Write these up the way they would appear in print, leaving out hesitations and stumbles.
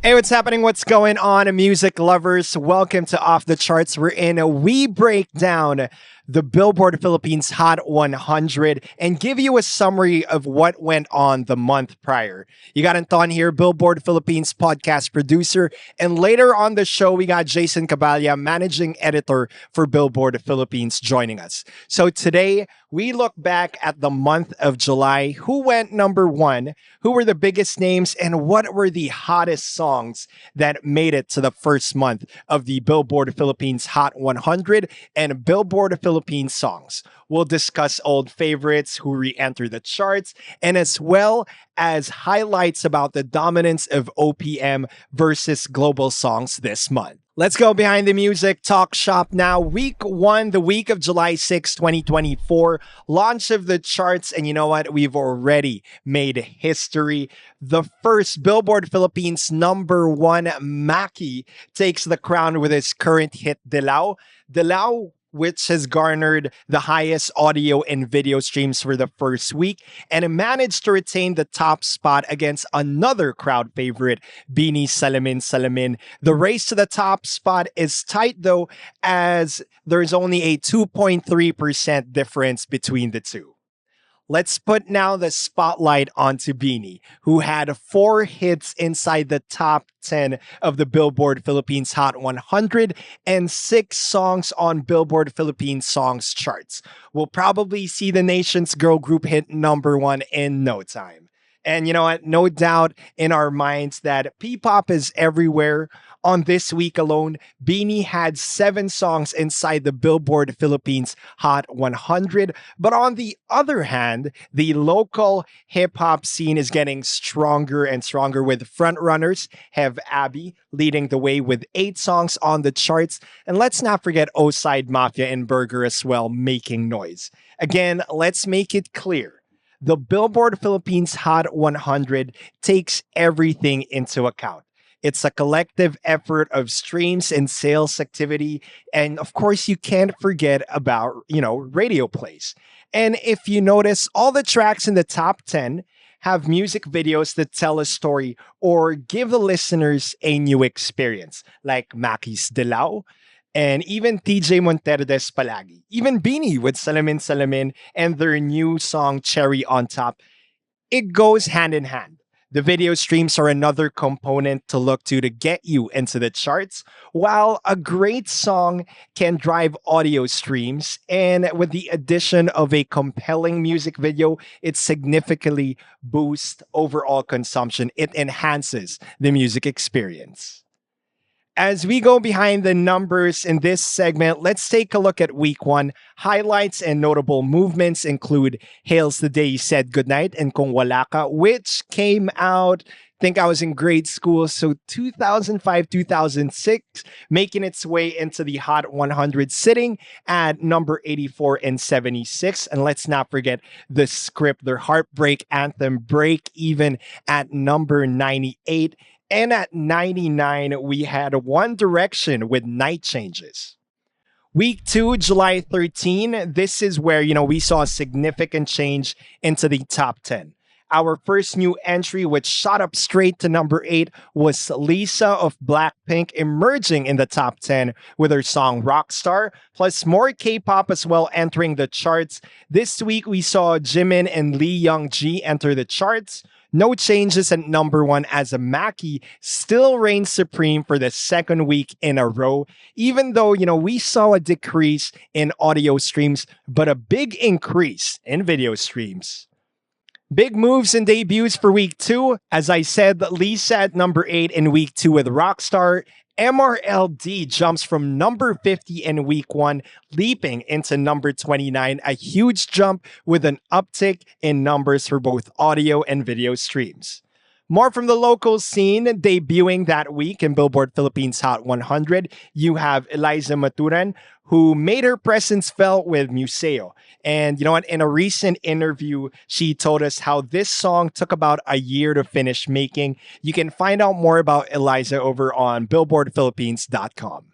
Hey, what's happening? What's going on, music lovers? Welcome to Off the Charts. We break down the Billboard Philippines Hot 100 and give you a summary of what went on the month prior. You got Anton here, Billboard Philippines podcast producer, and later on the show, we got Jason Caballa, managing editor for Billboard Philippines, joining us. So today, we look back at the month of July. Who went number one? Who were the biggest names? And what were the hottest songs that made it to the first month of the Billboard Philippines Hot 100 and Billboard Philippines Songs? We'll discuss old favorites who re-enter the charts, and as well as highlights about the dominance of OPM versus global songs this month. Let's go behind the music, talk shop now. Week 1, the week of July 6, 2024, launch of the charts. And you know what? We've already made history. The first Billboard Philippines number 1, Maki, takes the crown with his current hit, Dilaw. Dilaw, which has garnered the highest audio and video streams for the first week, and it managed to retain the top spot against another crowd favorite, Bini, Salamin Salamin. The race to the top spot is tight though, as there's only a 2.3% difference between the two. Let's put now the spotlight onto Bini, who had 4 hits inside the top 10 of the Billboard Philippines Hot 100 and 6 songs on Billboard Philippines Songs charts. We'll probably see the nation's girl group hit number 1 in no time. And you know what? No doubt in our minds that P-pop is everywhere. On this week alone, Bini had 7 songs inside the Billboard Philippines Hot 100. But on the other hand, the local hip-hop scene is getting stronger and stronger, with frontrunners have Abby leading the way with 8 songs on the charts. And let's not forget O-Side Mafia and Burger as well, making noise. Again, let's make it clear. The Billboard Philippines Hot 100 takes everything into account. It's a collective effort of streams and sales activity. And of course, you can't forget about, radio plays. And if you notice, all the tracks in the top 10 have music videos that tell a story or give the listeners a new experience, like Maki's Dilaw, and even TJ Monterdes Palagi. Even Bini with Salamin Salamin and their new song Cherry on Top. It goes hand in hand. The video streams are another component to look to get you into the charts, while a great song can drive audio streams. And with the addition of a compelling music video, it significantly boosts overall consumption. It enhances the music experience. As we go behind the numbers in this segment, let's take a look at week 1. Highlights and notable movements include Hails the Day You Said Goodnight and Kung Wala Ka, which came out, I think I was in grade school, so 2005, 2006, making its way into the Hot 100, sitting at number 84 and 76. And let's not forget the script, their heartbreak anthem, Break Even, at number 98. And at 99, we had One Direction with Night Changes. Week 2, July 13, this is where, we saw a significant change into the top 10. Our first new entry, which shot up straight to number 8, was Lisa of Blackpink, emerging in the top 10 with her song Rockstar, plus more K-pop as well entering the charts. This week, we saw Jimin and Lee Young-ji enter the charts. No changes at number 1, as a Maki still reigns supreme for the second week in a row, even though, we saw a decrease in audio streams, but a big increase in video streams. Big moves and debuts for week 2. As I said, Lisa at number 8 in week 2 with Rockstar. MRLD jumps from number 50 in week 1, leaping into number 29, a huge jump with an uptick in numbers for both audio and video streams. More from the local scene, debuting that week in Billboard Philippines Hot 100, you have Eliza Maturan, who made her presence felt with Museo. And you know what? In a recent interview, she told us how this song took about a year to finish making. You can find out more about Eliza over on billboardphilippines.com.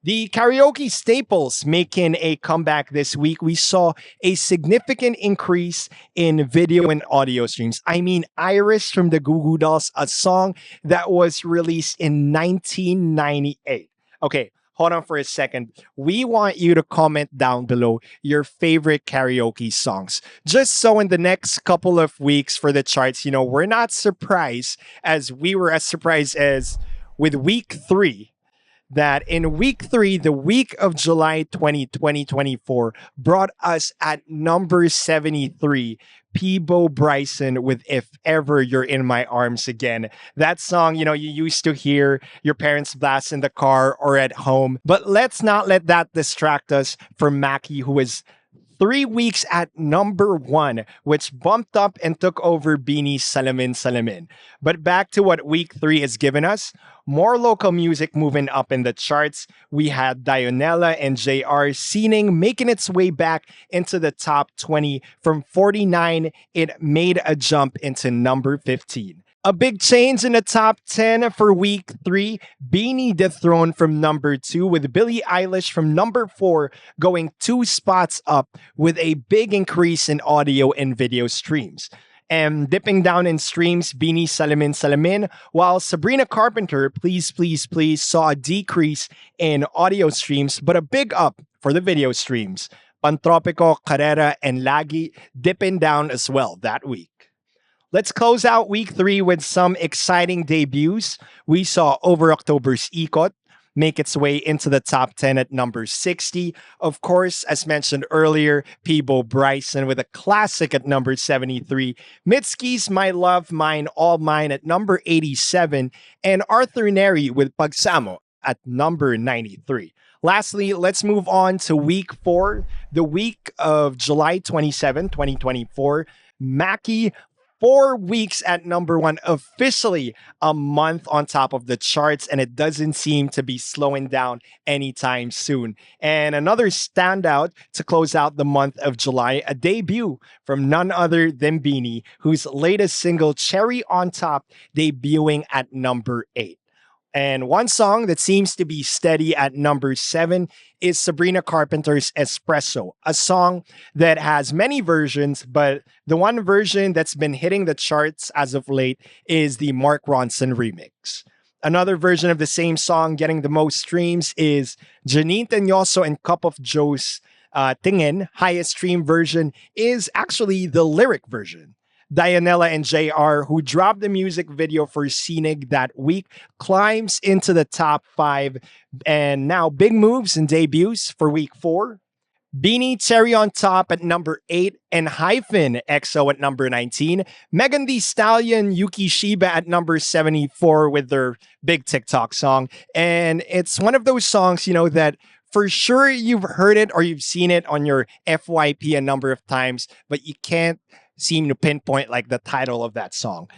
The karaoke staples making a comeback this week. We saw a significant increase in video and audio streams. I mean, Iris from the Goo Goo Dolls, a song that was released in 1998. Okay, hold on for a second. We want you to comment down below your favorite karaoke songs. Just so in the next couple of weeks for the charts, we're not surprised as we were as surprised as with week 3 that in week 3, the week of July 2024, brought us at number 73, Peebo Bryson with If Ever You're in My Arms Again. That song, you used to hear your parents blast in the car or at home. But let's not let that distract us from Maki, who is 3 weeks at number 1, which bumped up and took over Bini's Salamin Salamin. But back to what week 3 has given us. More local music moving up in the charts. We had Dionella and JR Singing making its way back into the top 20. From 49, it made a jump into number 15. A big change in the top 10 for week 3. Bini dethroned from number 2 with Billie Eilish from number 4 going 2 spots up with a big increase in audio and video streams. And dipping down in streams, Bini Salamin Salamin, while Sabrina Carpenter, Please Please Please, saw a decrease in audio streams but a big up for the video streams. Pantropico, Carrera, and Lagi dipping down as well that week. Let's close out week 3 with some exciting debuts. We saw Over October's Ikot make its way into the top 10 at number 60. Of course, as mentioned earlier, Peebo Bryson with a classic at number 73. Mitski's My Love, Mine, All Mine at number 87. And Arthur Neri with Pagsamo at number 93. Lastly, let's move on to week 4, the week of July 27, 2024. Maki, 4 weeks at number 1, officially a month on top of the charts, and it doesn't seem to be slowing down anytime soon. And another standout to close out the month of July, a debut from none other than Bini, whose latest single, Cherry on Top, debuting at number 8. And one song that seems to be steady at number 7 is Sabrina Carpenter's Espresso, a song that has many versions, but the one version that's been hitting the charts as of late is the Mark Ronson remix. Another version of the same song getting the most streams is Janine Teñoso and Cup of Joe's Tingin. Highest stream version is actually the lyric version. Dionella and JR, who dropped the music video for Sinig that week, climbs into the top 5. And now big moves and debuts for week 4. Bini, Cherry on Top at number 8, and Hyphen EXO at number 19. Megan Thee Stallion, Yuki Shiba at number 74 with their big TikTok song. And it's one of those songs, that for sure you've heard it or you've seen it on your FYP a number of times, but you can't seem to pinpoint like the title of that song.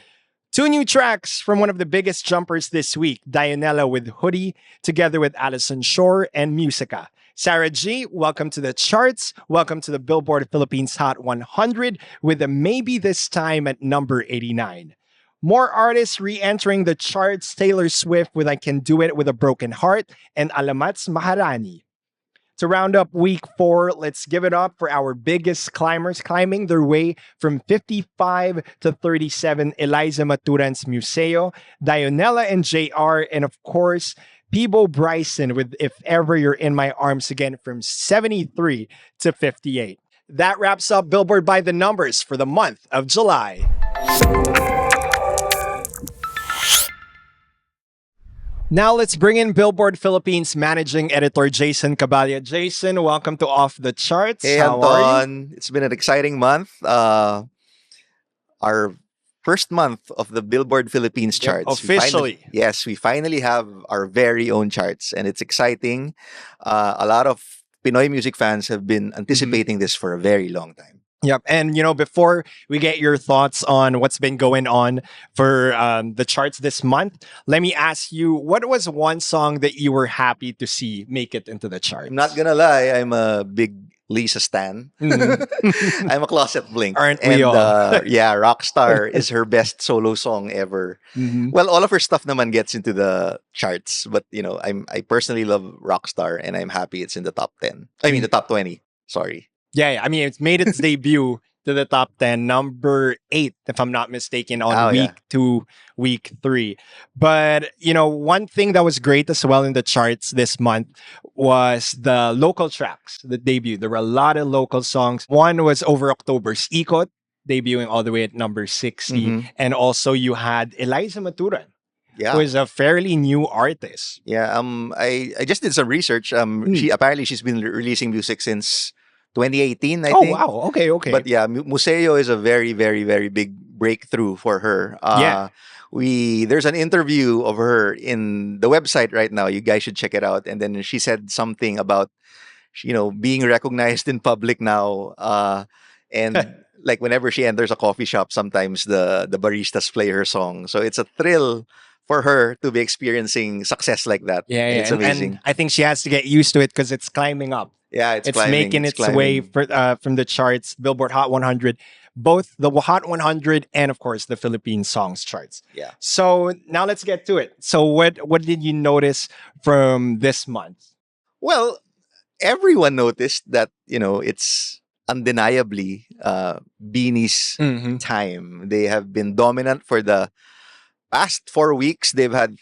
2 new tracks from one of the biggest jumpers this week, Dionella with Hoodie, together with Alison Shore and Musica. Sarah G, welcome to the charts. Welcome to the Billboard Philippines Hot 100 with a Maybe This Time at number 89. More artists re-entering the charts, Taylor Swift with I Can Do It With a Broken Heart and Alamat's Maharani. To round up week 4, let's give it up for our biggest climbers climbing their way from 55 to 37, Eliza Maturan's Museo, Dionella and JR, and of course, Peebo Bryson with If Ever You're in My Arms Again from 73 to 58. That wraps up Billboard by the Numbers for the month of July. Now let's bring in Billboard Philippines Managing Editor Jason Caballa. Jason, welcome to Off the Charts. Hey, How are you? Anton. It's been an exciting month. Our first month of the Billboard Philippines Yep, Charts. officially. We finally have our very own charts, and it's exciting. A lot of Pinoy music fans have been anticipating this for a very long time. Yep. And, before we get your thoughts on what's been going on for the charts this month, let me ask you, what was one song that you were happy to see make it into the charts? I'm not gonna lie, I'm a big Lisa Stan. Mhm. I'm a closet Blink. Aren't we And all? yeah, Rockstar is her best solo song ever. Mhm. Well, all of her stuff naman gets into the charts, but I personally love Rockstar and I'm happy it's in the top 10. I mean the top 20. Sorry. Yeah, I mean, it's made its debut to the top 10, number 8, if I'm not mistaken, on Oh yeah. week 2, week 3. But, one thing that was great as well in the charts this month was the local tracks that debuted. There were a lot of local songs. One was Over October's Ikot, debuting all the way at number 60. Mhm. And also you had Eliza Maturan, who Yeah. is a fairly new artist. Yeah, I just did some research. Mm. She's been releasing music since 2018, I Oh, think. wow. Okay, okay. But yeah, Museo is a very, very, very big breakthrough for her. Yeah. There's an interview of her in the website right now. You guys should check it out. And then she said something about being recognized in public now. And like whenever she enters a coffee shop, sometimes the baristas play her song. So it's a thrill for her to be experiencing success like that. Yeah, And yeah. it's And amazing. I think she has to get used to it because it's climbing up. Yeah, it's It's climbing. making It's its way climbing. from the charts, Billboard Hot 100, both the Hot 100 and, of course, the Philippine Songs charts. Yeah. So now let's get to it. So what did you notice from this month? Well, everyone noticed that it's undeniably Bini's Mm-hmm. time. They have been dominant for the past 4 weeks. They've had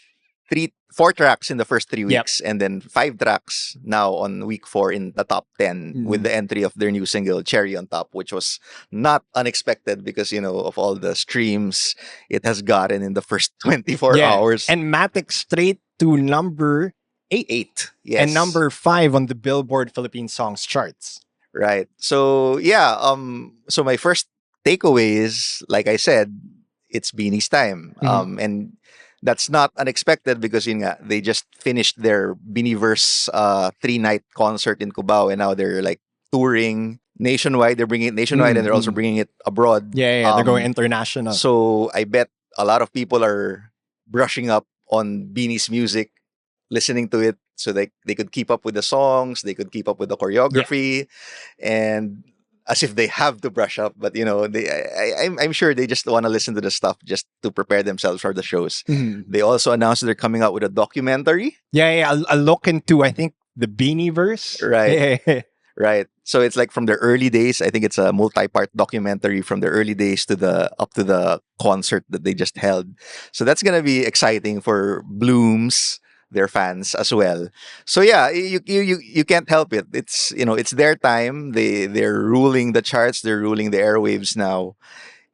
4 tracks in the first 3 weeks, and then 5 tracks now on week 4 in the top 10 with the entry of their new single "Cherry on Top," which was not unexpected because of all the streams it has gotten in the first 24 hours. And Matic straight to number 8. 8, yes, And number 5 on the Billboard Philippine Songs charts. right. So yeah, so my first takeaway is, like I said, it's Beanie's time. And that's not unexpected because they just finished their Beanieverse 3-night concert in Cubao, and now they're like touring nationwide. They're bringing it nationwide, and they're also bringing it abroad. Yeah, they're going international. So I bet a lot of people are brushing up on Beanie's music, listening to it, so they could keep up with the songs, they could keep up with the choreography, and as if they have to brush up, but I'm sure they just want to listen to the stuff just to prepare themselves for the shows. They also announced that they're coming out with a documentary. Yeah, a look into, I think, the Beanieverse. Right. Right. So it's like from their early days. I think it's a multi-part documentary from their early days up to the concert that they just held. So that's gonna be exciting for Blooms, their fans as well. So yeah, you can't help it. It's their time. They're ruling the charts. They're ruling the airwaves now,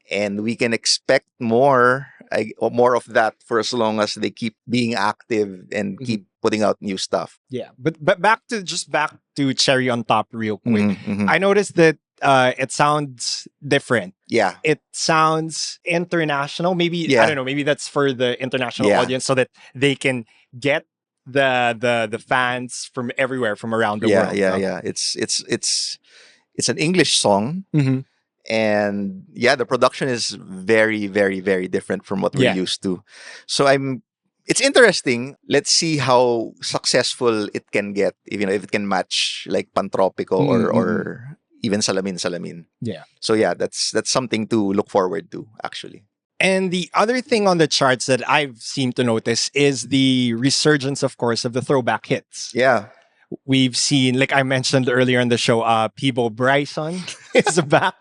and we can expect more of that for as long as they keep being active and keep putting out new stuff. Yeah, but back to Cherry on Top real quick. Mhm. I noticed that it sounds different. Yeah. It sounds international. Maybe Yeah. I don't know. Maybe that's for the international Yeah. audience, so that they can get the fans from everywhere, from around the world. Yeah. It's an English song. Mm-hmm. And yeah, the production is very, very, very different from what we're used to. So it's interesting. Let's see how successful it can get, if it can match like Pantropico or even Salamin. Yeah. So yeah, that's something to look forward to, actually. And the other thing on the charts that I've seemed to notice is the resurgence, of course, of the throwback hits. Yeah. We've seen, like I mentioned earlier in the show, Peebo Bryson is back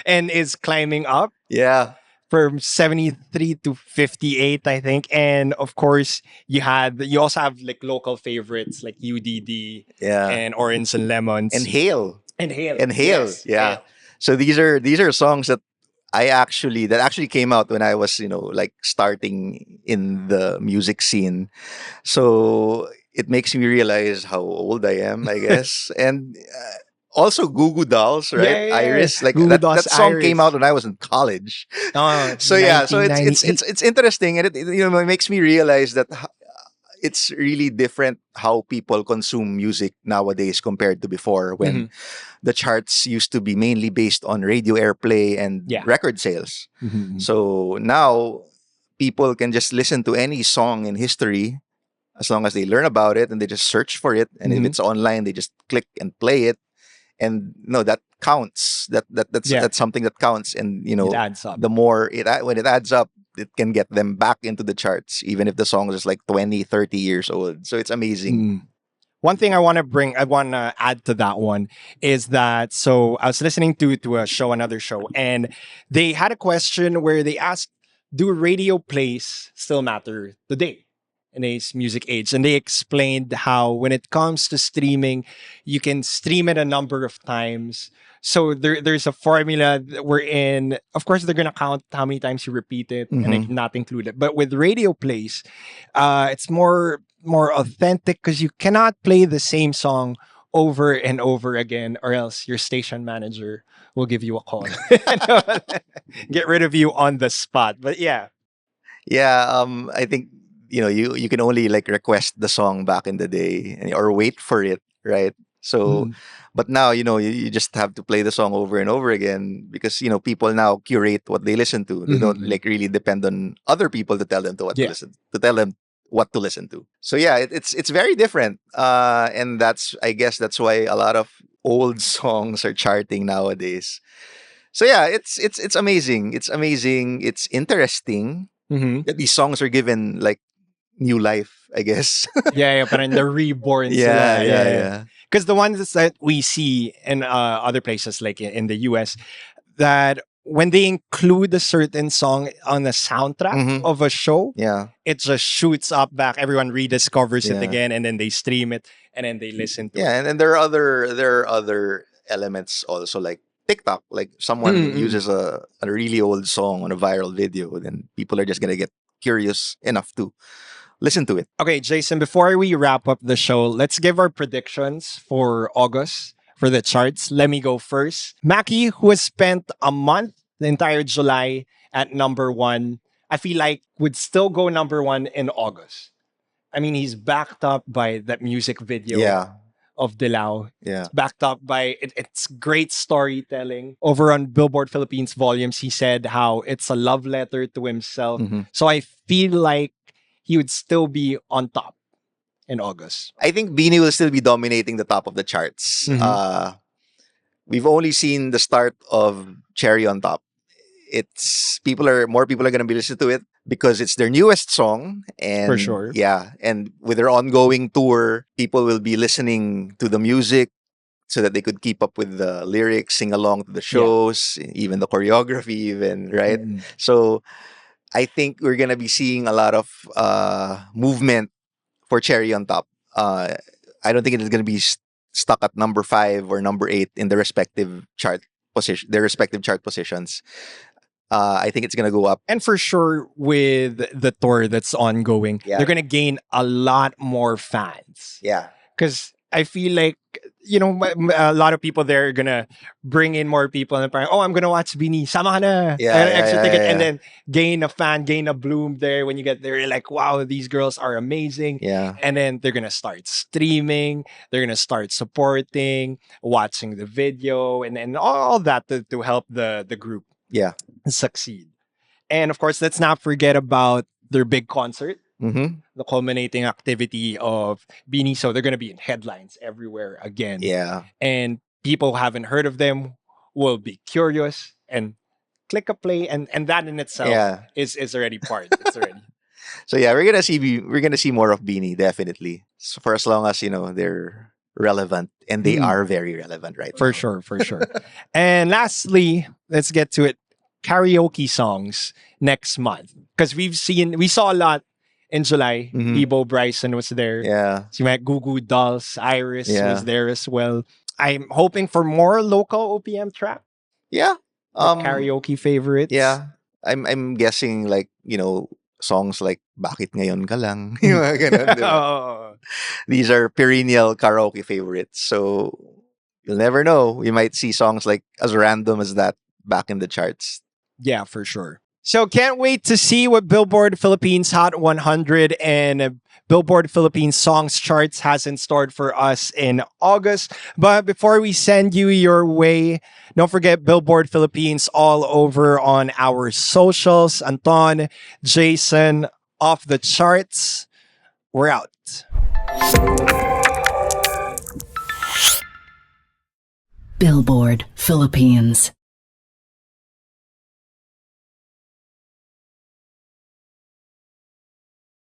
and is climbing up. Yeah. From 73 to 58, I think. And of course, you also have like local favorites like UDD and Orange and Lemons. And Hail. And Hail. Yes. Yeah. So these are songs that actually came out when I was, like starting in the music scene. So it makes me realize how old I am, I guess. And also Goo Goo Dolls, right? Yeah. Iris, like Dolls, that song Iris. came out when I was in college. So yeah, so it's interesting, and it makes me realize that it's really different how people consume music nowadays compared to before, when the charts used to be mainly based on radio airplay and record sales. So now people can just listen to any song in history as long as they learn about it and they just search for it. And if it's online, they just click and play it. And no, that counts. Yeah, That's something that counts. And it adds up. the more when it adds up, it can get them back into the charts, even if the song is like 20, 30 years old. So it's amazing. Mm. One thing I want to add to that one is that, so I was listening to another show, and they had a question where they asked, do radio plays still matter today in today's music age? And they explained how when it comes to streaming, you can stream it a number of times. So there's a formula that we're in. Of course, they're gonna count how many times you repeat it and Mhm. not include it. But with radio plays, it's more authentic because you cannot play the same song over and over again, or else your station manager will give you a call, get rid of you on the spot. But yeah, Yeah, I think you can only like request the song back in the day or wait for it, right? So, mm, but now you just have to play the song over and over again because people now curate what they listen to. They don't mhm, like really depend on other people to tell them yeah, to tell them what to listen to. So yeah, it's very different, and that's I guess that's why a lot of old songs are charting nowadays. So yeah, it's amazing. It's amazing. It's interesting hmm, that these songs are given like new life, I guess. yeah, but in the reborn Yeah, sila, yeah, yeah. yeah. Because the ones that we see in other places, like in the US, that when they include a certain song on the soundtrack Mm-hmm. of a show, Yeah, it just shoots up back. Everyone rediscovers it yeah, again, and then they stream it, and then they listen to it. yeah. And there are other elements also like TikTok. Like someone Mm-mm. uses a really old song on a viral video, then people are just gonna get curious enough to listen to it. Okay, Jason, before we wrap up the show, let's give our predictions for August for the charts. Let me go first. Maki, who has spent a month, the entire July, at number one, I feel like would still go number one in August. I mean, he's backed up by that music video Yeah, of Dilaw. yeah. It's backed up by it's great storytelling. Over on Billboard Philippines volumes, he said how it's a love letter to himself. Hmm. So I feel like he would still be on top in August. I think Bini will still be dominating the top of the charts. Mm-hmm. We've only seen the start of Cherry on Top. It's more people are gonna be listening to it because it's their newest song, For and sure. yeah, and with their ongoing tour, people will be listening to the music so that they could keep up with the lyrics, sing along to the Yeah. shows, even the choreography, even right. Mm. So I think we're gonna be seeing a lot of movement for Cherry on Top. I don't think it is gonna be stuck at number 5 or number 8 in the respective their respective chart positions. I think it's gonna go up. And for sure, with the tour that's ongoing, Yeah. they're gonna gain a lot more fans. Yeah. Because I feel like a lot of people there are gonna bring in more people and parang, oh, I'm gonna watch Bini, sama ka na, Yeah, an yeah, extra yeah, ticket, yeah, and yeah. then gain a fan, gain a bloom there. When you get there, you're like, wow, these girls are amazing. Yeah. And then they're gonna start streaming, they're gonna start supporting, watching the video, and all that to help the group Yeah. succeed. And of course, let's not forget about their big concert, Mm-hmm. the culminating activity of Bini. So they're going to be in headlines everywhere again. Yeah. And people who haven't heard of them will be curious and click a play. And that in itself Yeah. is already part. It's already. So yeah, we're gonna see more of Beanie definitely. So for as long as they're relevant, and they Mm. are very relevant right For now. sure, for sure. And lastly, let's get to it. Karaoke songs next month. Because we saw a lot in July. Mhm. Ebo Bryson was there. Yeah. Si Mac Gugu Dolls, Iris Yeah. was there as well. I'm hoping for more local OPM track, Yeah. karaoke favorites. Yeah. I'm guessing like, songs like Bakit Ngayon Ka Lang? Yung mga ganun, di ba? Oh, These are perennial karaoke favorites. So you'll never know. We might see songs like as random as that back in the charts. yeah, for sure. So can't wait to see what Billboard Philippines Hot 100 and Billboard Philippines Songs charts has in store for us in August. But before we send you your way, don't forget Billboard Philippines all over on our socials. Anton, Jason, off the charts. We're out. Billboard Philippines.